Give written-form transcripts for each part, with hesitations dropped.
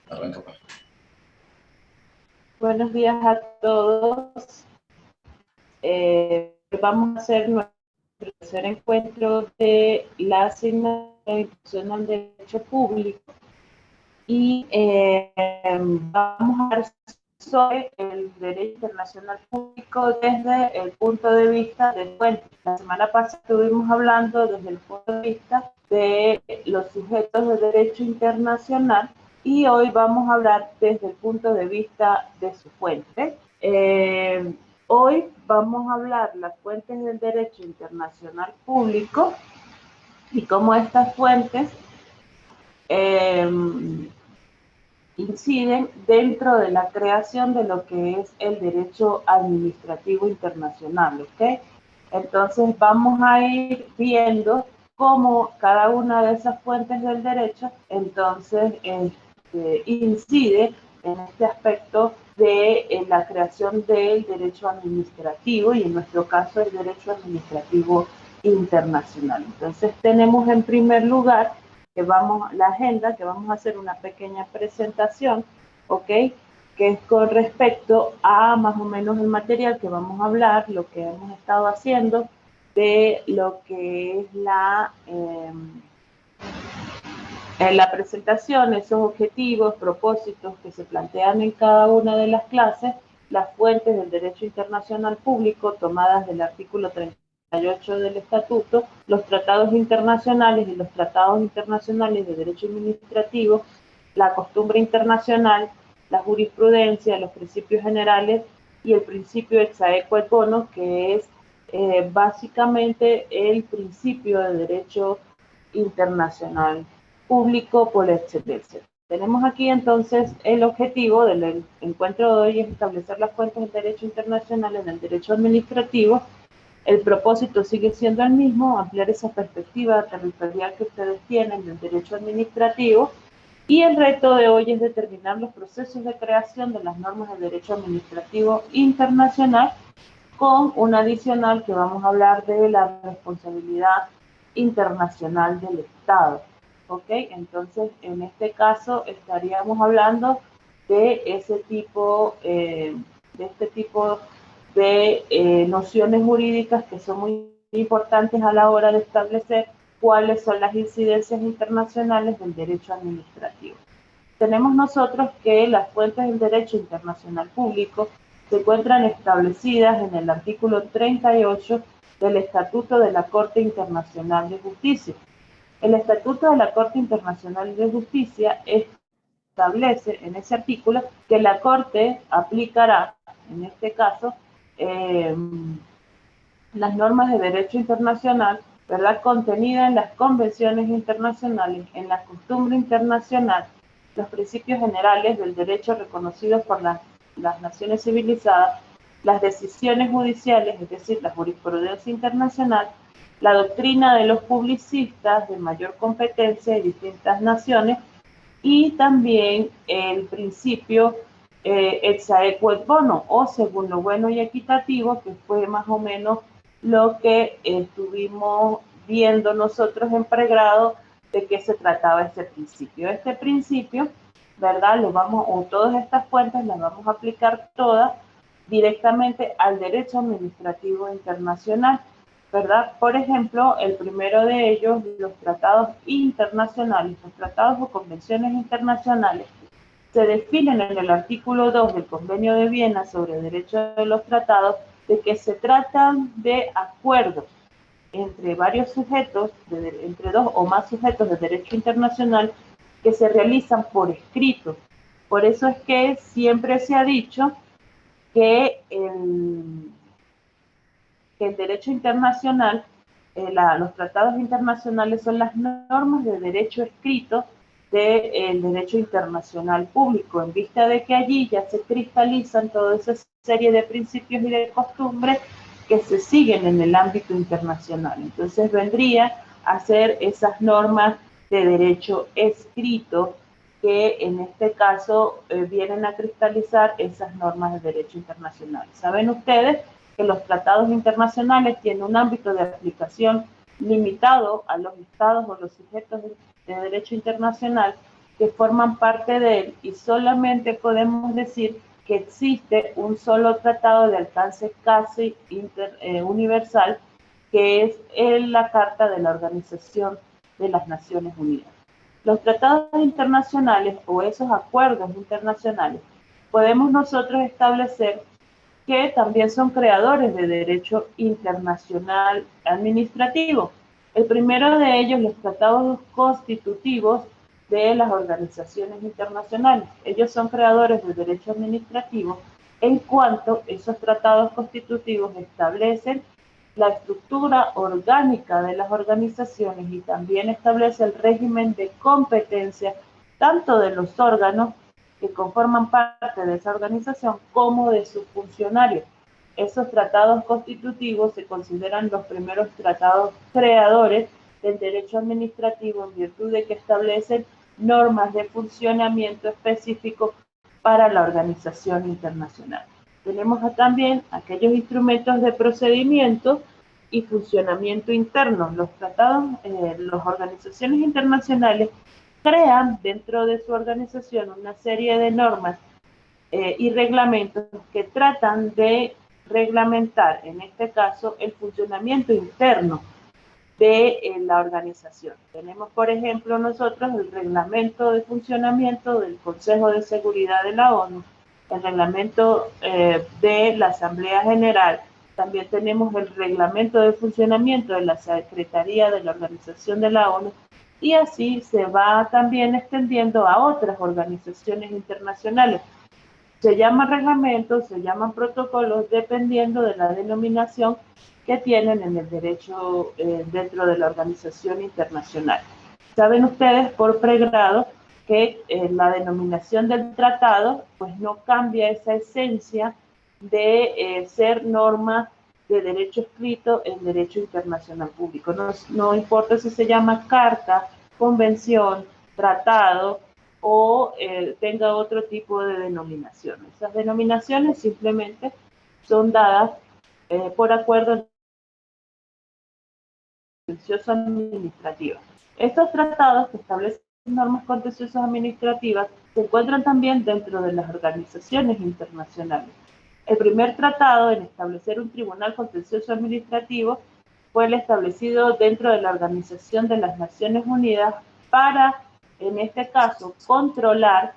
Arranca pues. Buenos días a todos. Vamos a hacer nuestro tercer encuentro de la asignatura institucional de Derecho Público y vamos a hablar sobre el derecho internacional público desde el punto de vista de fuentes. La semana pasada estuvimos hablando desde el punto de vista de los sujetos de derecho internacional y hoy vamos a hablar desde el punto de vista de su fuente. Hoy vamos a hablar las fuentes del derecho internacional público y cómo estas fuentes inciden dentro de la creación de lo que es el derecho administrativo internacional, ¿ok? Entonces vamos a ir viendo cómo cada una de esas fuentes del derecho entonces incide en este aspecto de la creación del derecho administrativo y en nuestro caso el derecho administrativo internacional. Entonces tenemos en primer lugar la agenda, que vamos a hacer una pequeña presentación, ¿ok? Que es con respecto a más o menos el material que vamos a hablar, lo que hemos estado haciendo, de lo que es la presentación, esos objetivos, propósitos que se plantean en cada una de las clases, las fuentes del derecho internacional público tomadas del artículo 38 del Estatuto, los tratados internacionales y los tratados internacionales de derecho administrativo, la costumbre internacional, la jurisprudencia, los principios generales y el principio ex aequo et bono, que es básicamente el principio de derecho internacional público por excelencia. Tenemos aquí entonces el objetivo del encuentro de hoy es establecer las fuentes del derecho internacional en el derecho administrativo. El propósito sigue siendo el mismo, ampliar esa perspectiva territorial que ustedes tienen del derecho administrativo, y el reto de hoy es determinar los procesos de creación de las normas de derecho administrativo internacional, con un adicional que vamos a hablar de la responsabilidad internacional del Estado. ¿Ok? Entonces, en este caso estaríamos hablando de este tipo de nociones jurídicas que son muy importantes a la hora de establecer cuáles son las incidencias internacionales del derecho administrativo. Tenemos nosotros que las fuentes del derecho internacional público se encuentran establecidas en el artículo 38 del Estatuto de la Corte Internacional de Justicia. El Estatuto de la Corte Internacional de Justicia establece en ese artículo que la Corte aplicará, en este caso, las normas de derecho internacional, ¿verdad?, contenida en las convenciones internacionales, en la costumbre internacional, los principios generales del derecho reconocidos por las naciones civilizadas, las decisiones judiciales, es decir, la jurisprudencia internacional, la doctrina de los publicistas de mayor competencia de distintas naciones y también el principio ex aequo et bono, o según lo bueno y equitativo, que fue más o menos lo que estuvimos viendo nosotros en pregrado de qué se trataba este principio. Este principio, ¿verdad? Todas estas fuentes las vamos a aplicar todas directamente al derecho administrativo internacional, ¿verdad? Por ejemplo, el primero de ellos, los tratados internacionales, los tratados o convenciones internacionales, se definen en el artículo 2 del Convenio de Viena sobre Derecho de los Tratados de que se tratan de acuerdos entre varios sujetos, entre dos o más sujetos de derecho internacional que se realizan por escrito. Por eso es que siempre se ha dicho que el derecho internacional, los tratados internacionales son las normas de derecho escrito del derecho internacional público, en vista de que allí ya se cristalizan toda esa serie de principios y de costumbres que se siguen en el ámbito internacional. Entonces vendría a ser esas normas de derecho escrito que en este caso vienen a cristalizar esas normas de derecho internacional. Saben ustedes que los tratados internacionales tienen un ámbito de aplicación limitado a los estados o los sujetos de derecho internacional, que forman parte de él, y solamente podemos decir que existe un solo tratado de alcance casi universal, que es la Carta de la Organización de las Naciones Unidas. Los tratados internacionales o esos acuerdos internacionales podemos nosotros establecer que también son creadores de derecho internacional administrativo. El primero de ellos, los tratados constitutivos de las organizaciones internacionales. Ellos son creadores de derecho administrativo en cuanto esos tratados constitutivos establecen la estructura orgánica de las organizaciones y también establece el régimen de competencia tanto de los órganos que conforman parte de esa organización como de sus funcionarios. Esos tratados constitutivos se consideran los primeros tratados creadores del derecho administrativo en virtud de que establecen normas de funcionamiento específico para la organización internacional. Tenemos también aquellos instrumentos de procedimiento y funcionamiento interno. Los tratados, las organizaciones internacionales crean dentro de su organización una serie de normas y reglamentos que tratan de reglamentar, en este caso, el funcionamiento interno de la organización. Tenemos, por ejemplo, nosotros el reglamento de funcionamiento del Consejo de Seguridad de la ONU, el reglamento de la Asamblea General, también tenemos el reglamento de funcionamiento de la Secretaría de la Organización de la ONU, y así se va también extendiendo a otras organizaciones internacionales. Se llaman reglamentos, se llaman protocolos, dependiendo de la denominación que tienen en el derecho dentro de la organización internacional. Saben ustedes por pregrado que la denominación del tratado pues no cambia esa esencia de ser norma de derecho escrito en derecho internacional público. No importa si se llama carta, convención, tratado o tenga otro tipo de denominación. Esas denominaciones simplemente son dadas por acuerdo contencioso administrativa. Estos tratados que establecen normas contenciosas administrativas se encuentran también dentro de las organizaciones internacionales. El primer tratado en establecer un tribunal contencioso administrativo fue el establecido dentro de la Organización de las Naciones Unidas para, en este caso, controlar,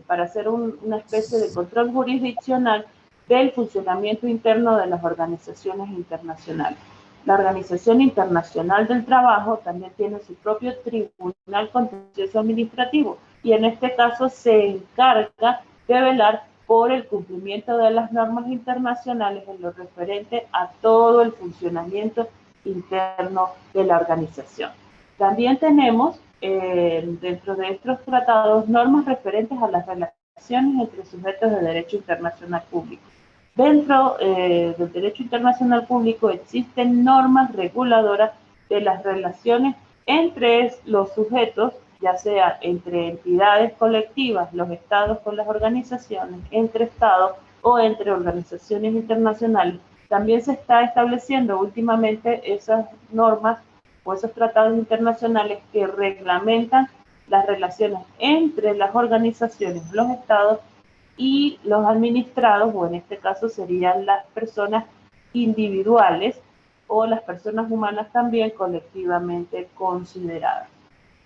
para hacer una especie de control jurisdiccional del funcionamiento interno de las organizaciones internacionales. La Organización Internacional del Trabajo también tiene su propio tribunal contencioso administrativo y en este caso se encarga de velar por el cumplimiento de las normas internacionales en lo referente a todo el funcionamiento interno de la organización. También tenemos dentro de estos tratados normas referentes a las relaciones entre sujetos de derecho internacional público. Dentro del derecho internacional público existen normas reguladoras de las relaciones entre los sujetos, ya sea entre entidades colectivas, los estados con las organizaciones, entre estados o entre organizaciones internacionales. También se está estableciendo últimamente esas normas o esos tratados internacionales que reglamentan las relaciones entre las organizaciones, los estados y los administrados, o en este caso serían las personas individuales o las personas humanas también colectivamente consideradas.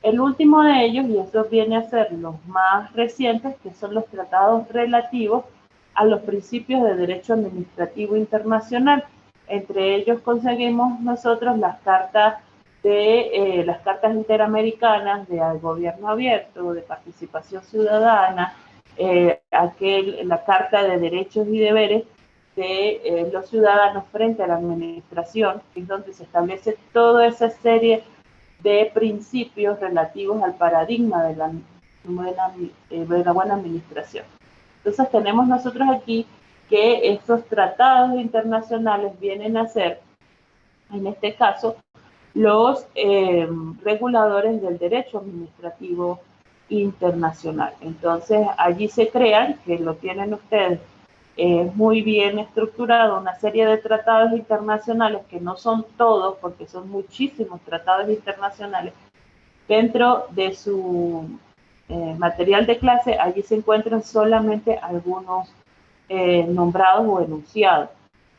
El último de ellos, y esto viene a ser los más recientes, que son los tratados relativos a los principios de derecho administrativo internacional. Entre ellos conseguimos nosotros las cartas interamericanas de gobierno abierto, de participación ciudadana, la Carta de Derechos y Deberes de los ciudadanos frente a la administración, que es donde se establece toda esa serie de principios relativos al paradigma de la buena administración. Entonces tenemos nosotros aquí que estos tratados internacionales vienen a ser, en este caso, los reguladores del derecho administrativo internacional. Entonces allí se crean, que lo tienen ustedes muy bien estructurado, una serie de tratados internacionales que no son todos, porque son muchísimos tratados internacionales, dentro de su material de clase, allí se encuentran solamente algunos nombrados o enunciados.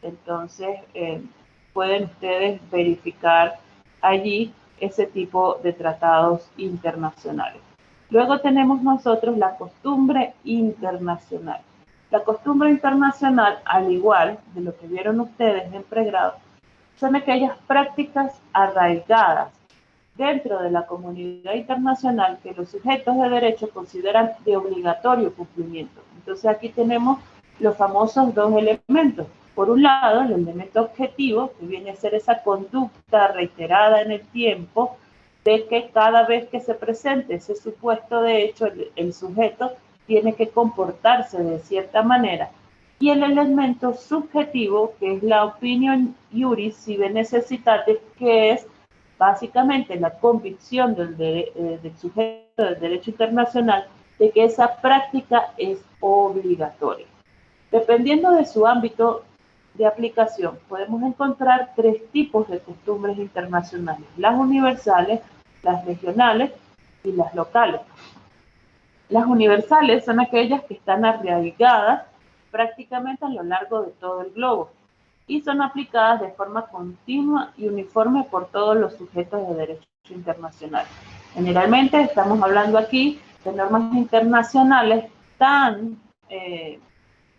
Entonces, pueden ustedes verificar allí ese tipo de tratados internacionales. Luego tenemos nosotros la costumbre internacional. La costumbre internacional, al igual de lo que vieron ustedes en pregrado, son aquellas prácticas arraigadas dentro de la comunidad internacional que los sujetos de derecho consideran de obligatorio cumplimiento. Entonces aquí tenemos los famosos dos elementos. Por un lado, el elemento objetivo, que viene a ser esa conducta reiterada en el tiempo, de que cada vez que se presente ese supuesto de hecho, el sujeto tiene que comportarse de cierta manera. Y el elemento subjetivo, que es la opinión iuris sive necessitate, que es básicamente la convicción del sujeto del derecho internacional de que esa práctica es obligatoria. Dependiendo de su ámbito de aplicación, podemos encontrar tres tipos de costumbres internacionales: las universales, las regionales y las locales. Las universales son aquellas que están arraigadas prácticamente a lo largo de todo el globo y son aplicadas de forma continua y uniforme por todos los sujetos de derecho internacional. Generalmente estamos hablando aquí de normas internacionales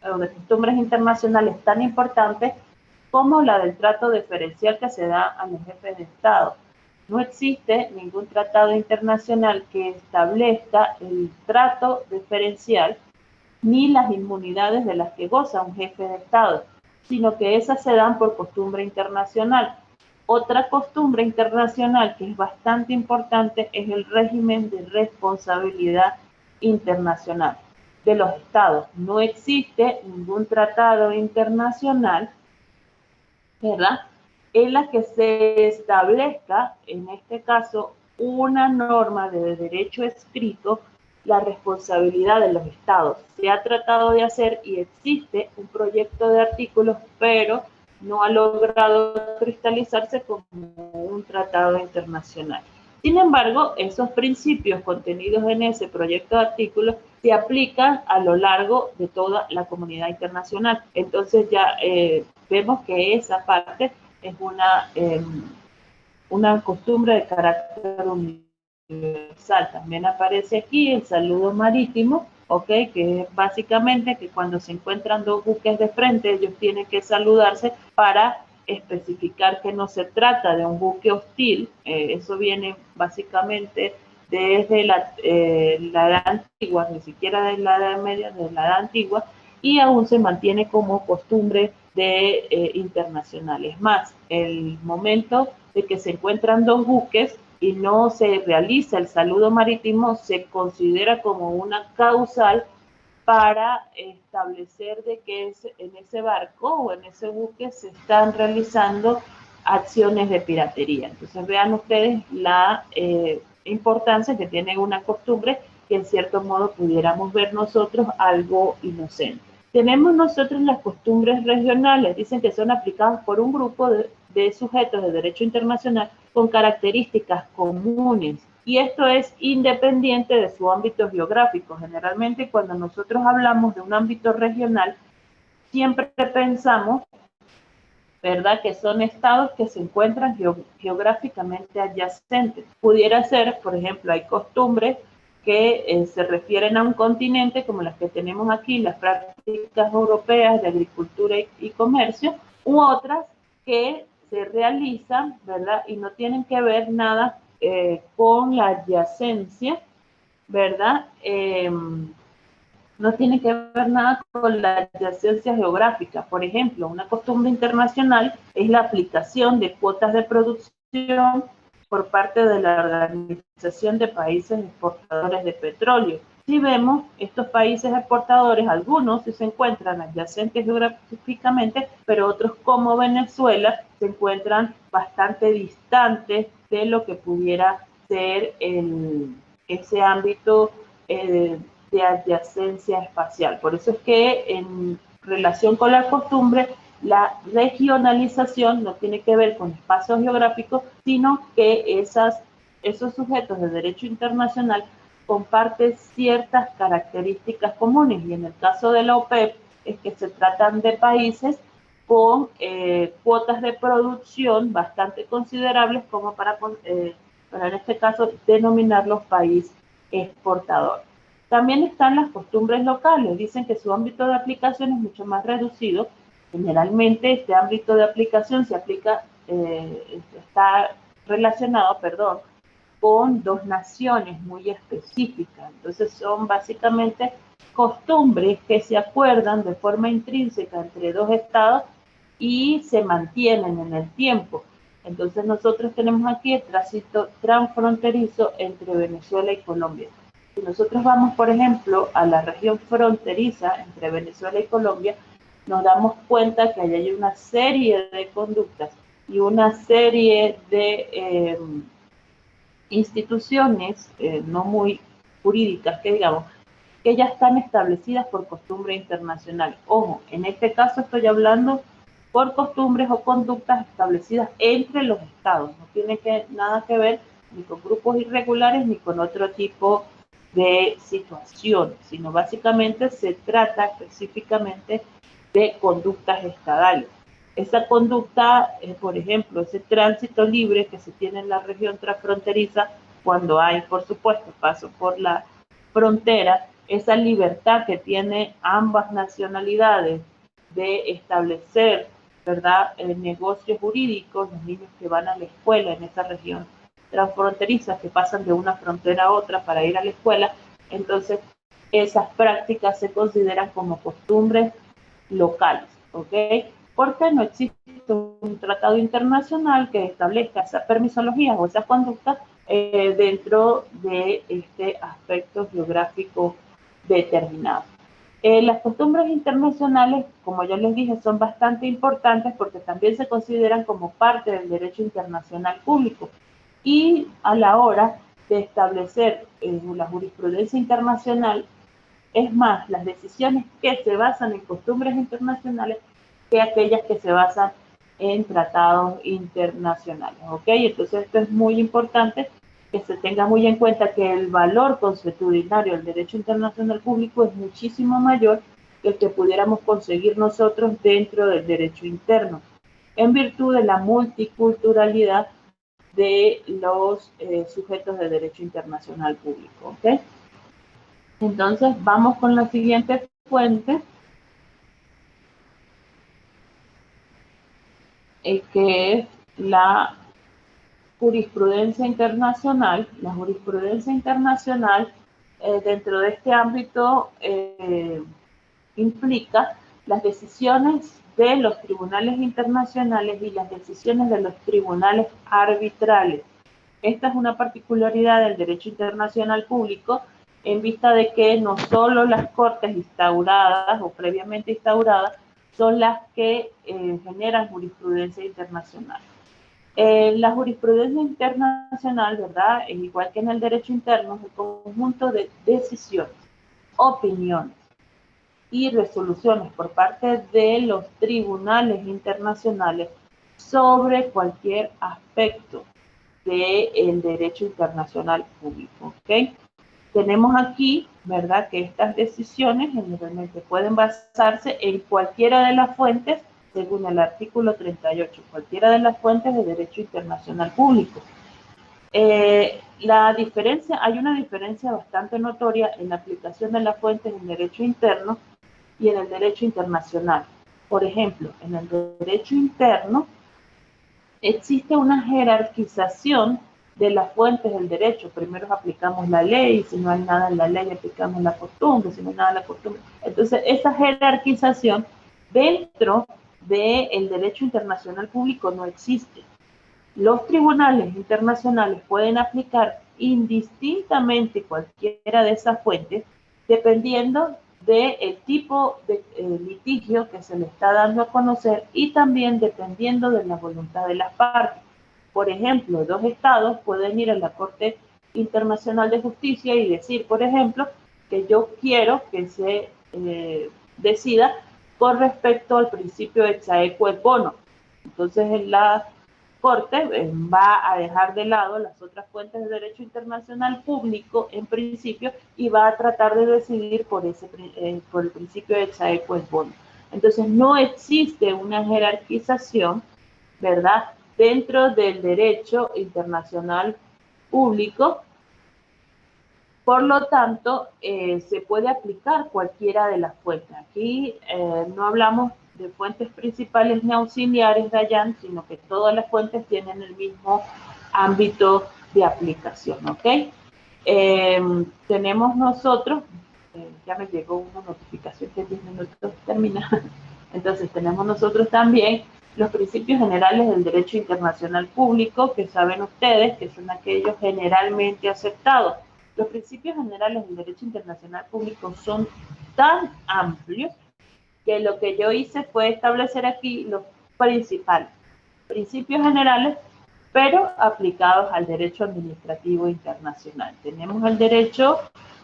o de costumbres internacionales tan importantes como la del trato diferencial que se da a los jefes de Estado. No existe ningún tratado internacional que establezca el trato diferencial ni las inmunidades de las que goza un jefe de Estado, sino que esas se dan por costumbre internacional. Otra costumbre internacional que es bastante importante es el régimen de responsabilidad internacional de los estados. No existe ningún tratado internacional, ¿verdad?, en la que se establezca, en este caso, una norma de derecho escrito, la responsabilidad de los estados. Se ha tratado de hacer y existe un proyecto de artículos, pero no ha logrado cristalizarse como un tratado internacional. Sin embargo, esos principios contenidos en ese proyecto de artículos se aplican a lo largo de toda la comunidad internacional. Entonces ya vemos que esa parte es una costumbre de carácter universal. También aparece aquí el saludo marítimo, ¿ok?, que es básicamente que cuando se encuentran dos buques de frente, ellos tienen que saludarse para especificar que no se trata de un buque hostil. Eso viene básicamente desde la Edad Antigua, ni siquiera de la Edad Media, de la Edad Antigua, y aún se mantiene como costumbre internacional. Es más, el momento de que se encuentran dos buques y no se realiza el saludo marítimo se considera como una causal para establecer de que en ese barco o en ese buque se están realizando acciones de piratería. Entonces vean ustedes la importancia que tiene una costumbre que en cierto modo pudiéramos ver nosotros algo inocente. Tenemos nosotros las costumbres regionales, dicen que son aplicadas por un grupo de sujetos de derecho internacional con características comunes. Y esto es independiente de su ámbito geográfico. Generalmente cuando nosotros hablamos de un ámbito regional, siempre pensamos, ¿verdad?, que son estados que se encuentran geográficamente adyacentes. Pudiera ser, por ejemplo, hay costumbres que se refieren a un continente, como las que tenemos aquí, las prácticas europeas de agricultura y comercio, u otras que se realizan, ¿verdad?, y no tienen que ver nada con la adyacencia, ¿verdad? No tiene que ver nada con la adyacencia geográfica. Por ejemplo, una costumbre internacional es la aplicación de cuotas de producción por parte de la Organización de Países Exportadores de Petróleo. Si vemos, estos países exportadores, algunos sí se encuentran adyacentes geográficamente, pero otros como Venezuela se encuentran bastante distantes de lo que pudiera ser ese ámbito de adyacencia espacial. Por eso es que en relación con la costumbre, la regionalización no tiene que ver con espacios geográficos, sino que esos sujetos de derecho internacional comparte ciertas características comunes, y en el caso de la OPEP es que se tratan de países con cuotas de producción bastante considerables como para en este caso denominarlos país exportador. También están las costumbres locales. Dicen que su ámbito de aplicación es mucho más reducido. Generalmente este ámbito de aplicación se aplica, está relacionado, perdón, con dos naciones muy específicas. Entonces son básicamente costumbres que se acuerdan de forma intrínseca entre dos estados y se mantienen en el tiempo. Entonces nosotros tenemos aquí el tránsito transfronterizo entre Venezuela y Colombia. Si nosotros vamos, por ejemplo, a la región fronteriza entre Venezuela y Colombia, nos damos cuenta que hay una serie de conductas y una serie de instituciones no muy jurídicas, que digamos, que ya están establecidas por costumbre internacional. Ojo, en este caso estoy hablando por costumbres o conductas establecidas entre los estados. No tiene nada que ver ni con grupos irregulares ni con otro tipo de situaciones, sino básicamente se trata específicamente de conductas estadales. Esa conducta, por ejemplo, ese tránsito libre que se tiene en la región transfronteriza, cuando hay, por supuesto, paso por la frontera, esa libertad que tiene ambas nacionalidades de establecer, ¿verdad?, negocios jurídicos, los niños que van a la escuela en esa región transfronteriza, que pasan de una frontera a otra para ir a la escuela, entonces esas prácticas se consideran como costumbres locales, ¿ok? Porque no existe un tratado internacional que establezca esas permisologías o esas conductas dentro de este aspecto geográfico determinado. Las costumbres internacionales, como yo les dije, son bastante importantes porque también se consideran como parte del derecho internacional público, y a la hora de establecer la jurisprudencia internacional, es más las decisiones que se basan en costumbres internacionales que aquellas que se basan en tratados internacionales, ¿ok? Entonces esto es muy importante que se tenga muy en cuenta que el valor consuetudinario del derecho internacional público es muchísimo mayor que el que pudiéramos conseguir nosotros dentro del derecho interno, en virtud de la multiculturalidad de los sujetos de derecho internacional público, ¿ok? Entonces vamos con la siguiente fuente, que es la jurisprudencia internacional. La jurisprudencia internacional dentro de este ámbito implica las decisiones de los tribunales internacionales y las decisiones de los tribunales arbitrales. Esta es una particularidad del derecho internacional público, en vista de que no solo las cortes instauradas o previamente instauradas son las que generan jurisprudencia internacional. La jurisprudencia internacional, ¿verdad?, es igual que en el derecho interno, es el conjunto de decisiones, opiniones y resoluciones por parte de los tribunales internacionales sobre cualquier aspecto del derecho internacional público, ¿ok? Tenemos aquí, ¿verdad?, que estas decisiones generalmente pueden basarse en cualquiera de las fuentes, según el artículo 38, cualquiera de las fuentes de derecho internacional público. Hay una diferencia bastante notoria en la aplicación de las fuentes en derecho interno y en el derecho internacional. Por ejemplo, en el derecho interno existe una jerarquización de las fuentes del derecho. Primero aplicamos la ley, si no hay nada en la ley aplicamos la costumbre, si no hay nada en la costumbre. Entonces, esa jerarquización dentro del derecho internacional público no existe. Los tribunales internacionales pueden aplicar indistintamente cualquiera de esas fuentes dependiendo del tipo de litigio que se le está dando a conocer y también dependiendo de la voluntad de las partes. Por ejemplo, dos estados pueden ir a la Corte Internacional de Justicia y decir, por ejemplo, que yo quiero que se decida con respecto al principio de exaequo et bono. Entonces, Corte va a dejar de lado las otras fuentes de derecho internacional público en principio y va a tratar de decidir por el principio de Chaeco et Bon. Entonces no existe una jerarquización, ¿verdad?, dentro del derecho internacional público. Por lo tanto, se puede aplicar cualquiera de las fuentes. Aquí no hablamos de fuentes principales ni auxiliares, Dayan, sino que todas las fuentes tienen el mismo ámbito de aplicación, ¿ok? Tenemos nosotros, ya me llegó una notificación que en 10 minutos termina, entonces tenemos nosotros también los principios generales del derecho internacional público, que saben ustedes que son aquellos generalmente aceptados. Los principios generales del derecho internacional público son tan amplios que lo que yo hice fue establecer aquí los principales principios generales, pero aplicados al derecho administrativo internacional. Tenemos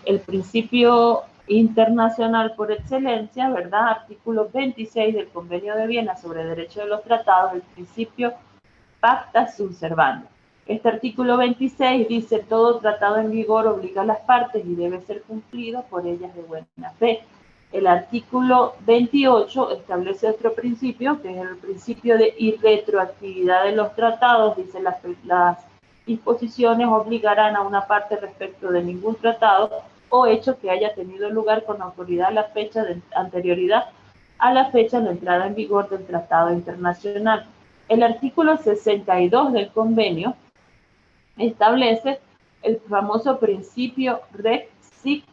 el principio internacional por excelencia, ¿verdad? Artículo 26 del Convenio de Viena sobre Derecho de los Tratados, el principio pacta sunt servanda. Este artículo 26 dice: todo tratado en vigor obliga a las partes y debe ser cumplido por ellas de buena fe. El artículo 28 establece otro principio, que es el principio de irretroactividad de los tratados. Dice: las disposiciones obligarán a una parte respecto de ningún tratado o hecho que haya tenido lugar con autoridad a la fecha de anterioridad a la fecha de entrada en vigor del tratado internacional. El artículo 62 del convenio establece el famoso principio Rex Sic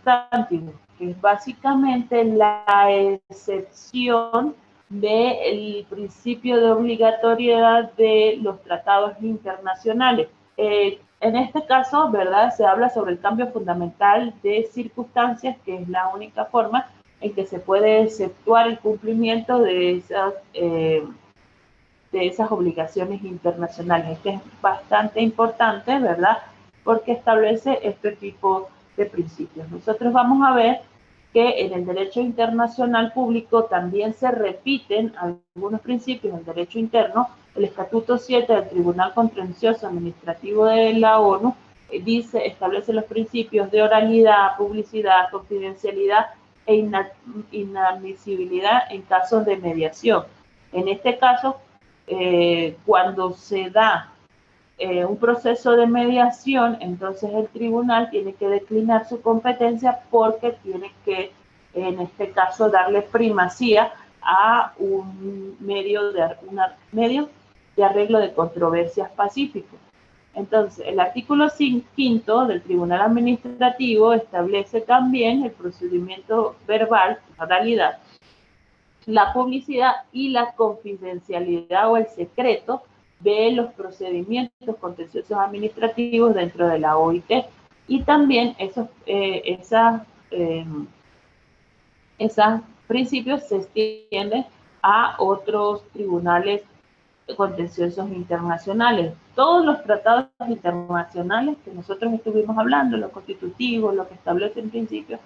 Stantibus, que es básicamente la excepción del principio de obligatoriedad de los tratados internacionales. En este caso, ¿verdad?, se habla sobre el cambio fundamental de circunstancias, que es la única forma en que se puede exceptuar el cumplimiento de esas obligaciones internacionales. Este es bastante importante, ¿verdad?, porque establece este tipo de principios. Nosotros vamos a ver que en el derecho internacional público también se repiten algunos principios del derecho interno. El Estatuto 7 del Tribunal Contencioso Administrativo de la ONU establece los principios de oralidad, publicidad, confidencialidad e inadmisibilidad en casos de mediación. En este caso, cuando se da un proceso de mediación, entonces el tribunal tiene que declinar su competencia porque tiene que, en este caso, darle primacía a un medio de arreglo de controversias pacífico. Entonces, el artículo 5 del Tribunal Administrativo establece también el procedimiento verbal, la oralidad, la publicidad y la confidencialidad o el secreto de los procedimientos contenciosos administrativos dentro de la OIT, y también esos principios se extienden a otros tribunales contenciosos internacionales. Todos los tratados internacionales que nosotros estuvimos hablando, los constitutivos, lo que establecen principios,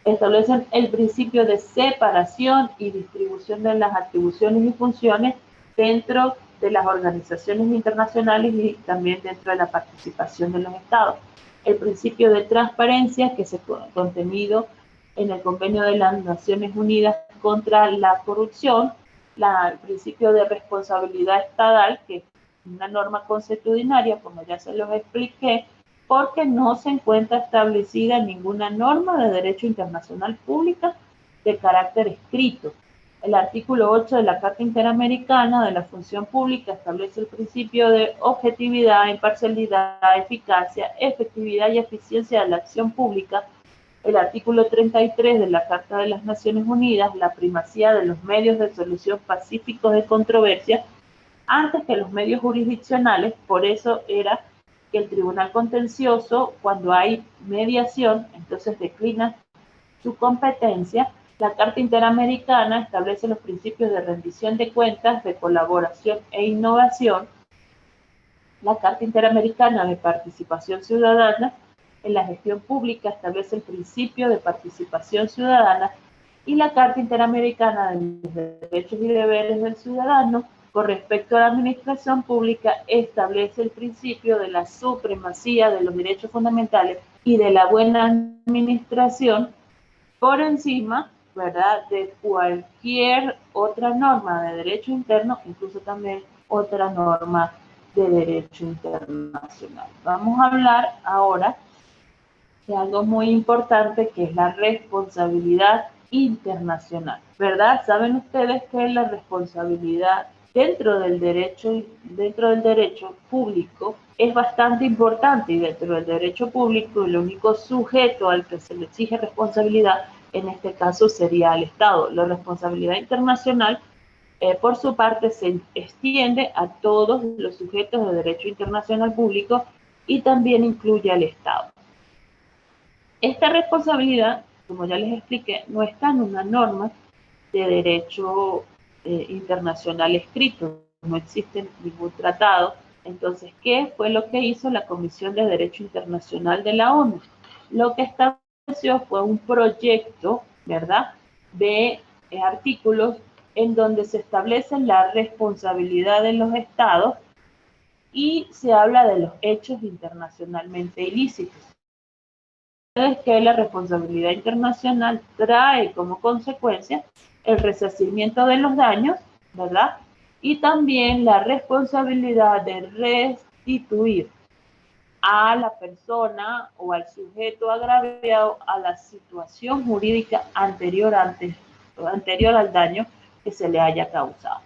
establecen el principio de separación y distribución de las atribuciones y funciones dentro de las organizaciones internacionales y también dentro de la participación de los estados. El principio de transparencia, que se contenido en el Convenio de las Naciones Unidas contra la Corrupción, el principio de responsabilidad estatal, que es una norma consuetudinaria, como ya se los expliqué, porque no se encuentra establecida ninguna norma de derecho internacional pública de carácter escrito. El artículo 8 de la Carta Interamericana de la Función Pública establece el principio de objetividad, imparcialidad, eficacia, efectividad y eficiencia de la acción pública. El artículo 33 de la Carta de las Naciones Unidas, la primacía de los medios de solución pacíficos de controversia antes que los medios jurisdiccionales. Por eso era que el Tribunal Contencioso, cuando hay mediación, entonces declina su competencia. La Carta Interamericana establece los principios de rendición de cuentas, de colaboración e innovación. La Carta Interamericana de Participación Ciudadana en la gestión pública establece el principio de participación ciudadana, y la Carta Interamericana de los Derechos y Deberes del Ciudadano con respecto a la administración pública, establece el principio de la supremacía de los derechos fundamentales y de la buena administración por encima, ¿verdad?, de cualquier otra norma de derecho interno, incluso también otra norma de derecho internacional. Vamos a hablar ahora de algo muy importante, que es la responsabilidad internacional, ¿verdad? Saben ustedes que la responsabilidad dentro del derecho público es bastante importante, y dentro del derecho público el único sujeto al que se le exige responsabilidad en este caso sería el Estado. La responsabilidad internacional, por su parte, se extiende a todos los sujetos de derecho internacional público y también incluye al Estado. Esta responsabilidad, como ya les expliqué, no está en una norma de derecho internacional escrito, no existe ningún tratado. Entonces, ¿qué fue lo que hizo la Comisión de Derecho Internacional de la ONU? Lo que estableció fue un proyecto, ¿verdad?, de artículos en donde se establece la responsabilidad de los estados y se habla de los hechos internacionalmente ilícitos. Es que la responsabilidad internacional trae como consecuencia el resarcimiento de los daños, ¿verdad?, y también la responsabilidad de restituir a la persona o al sujeto agraviado a la situación jurídica anterior al daño que se le haya causado.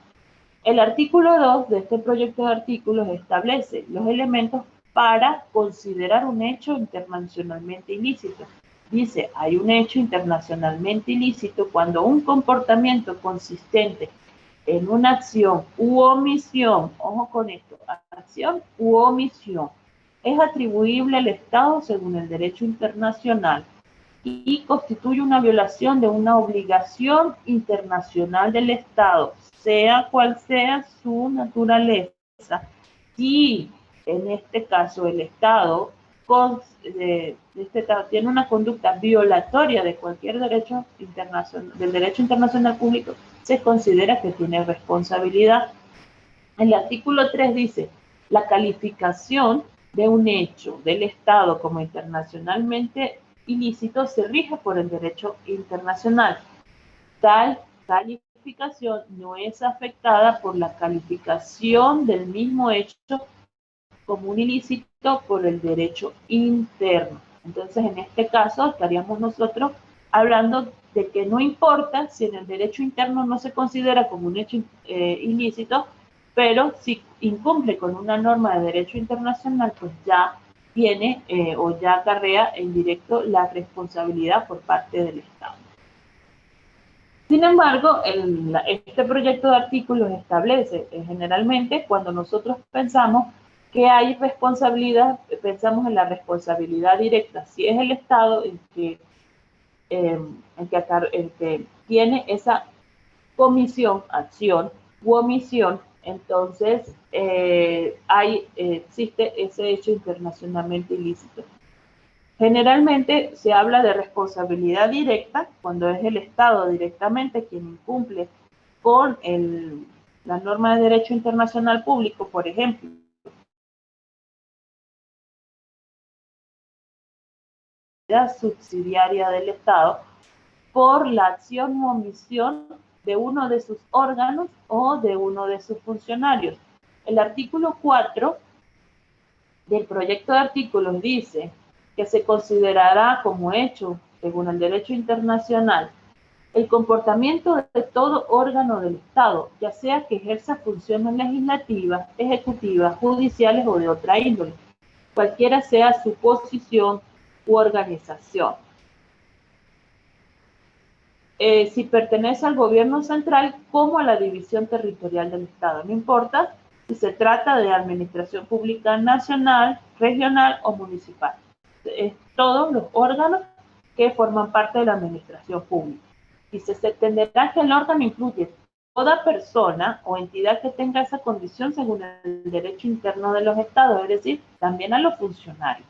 El artículo 2 de este proyecto de artículos establece los elementos para considerar un hecho internacionalmente ilícito. Dice, hay un hecho internacionalmente ilícito cuando un comportamiento consistente en una acción u omisión, ojo con esto, acción u omisión, es atribuible al Estado según el derecho internacional y constituye una violación de una obligación internacional del Estado, sea cual sea su naturaleza. Si en este caso el Estado tiene una conducta violatoria de cualquier derecho internacional, del derecho internacional público, se considera que tiene responsabilidad. El artículo 3 dice, la calificación de un hecho del Estado como internacionalmente ilícito se rige por el derecho internacional. Tal calificación no es afectada por la calificación del mismo hecho como un ilícito por el derecho interno. Entonces, en este caso, estaríamos nosotros hablando de que no importa si en el derecho interno no se considera como un hecho ilícito, pero si incumple con una norma de derecho internacional, pues ya tiene o ya acarrea en directo la responsabilidad por parte del Estado. Sin embargo, este proyecto de artículos establece generalmente cuando nosotros pensamos que hay responsabilidad, pensamos en la responsabilidad directa. Si es el Estado el que tiene esa comisión, acción u omisión, entonces existe ese hecho internacionalmente ilícito. Generalmente se habla de responsabilidad directa cuando es el Estado directamente quien incumple con la norma de derecho internacional público, por ejemplo. Subsidiaria del Estado por la acción u omisión de uno de sus órganos o de uno de sus funcionarios. El artículo 4 del proyecto de artículos dice que se considerará como hecho, según el derecho internacional, el comportamiento de todo órgano del Estado, ya sea que ejerza funciones legislativas, ejecutivas, judiciales o de otra índole, cualquiera sea su posición u organización. Si pertenece al gobierno central como a la división territorial del Estado, no importa si se trata de administración pública nacional, regional o municipal. Es todos los órganos que forman parte de la administración pública. Y se entenderá que el órgano incluye toda persona o entidad que tenga esa condición según el derecho interno de los estados, es decir, también a los funcionarios.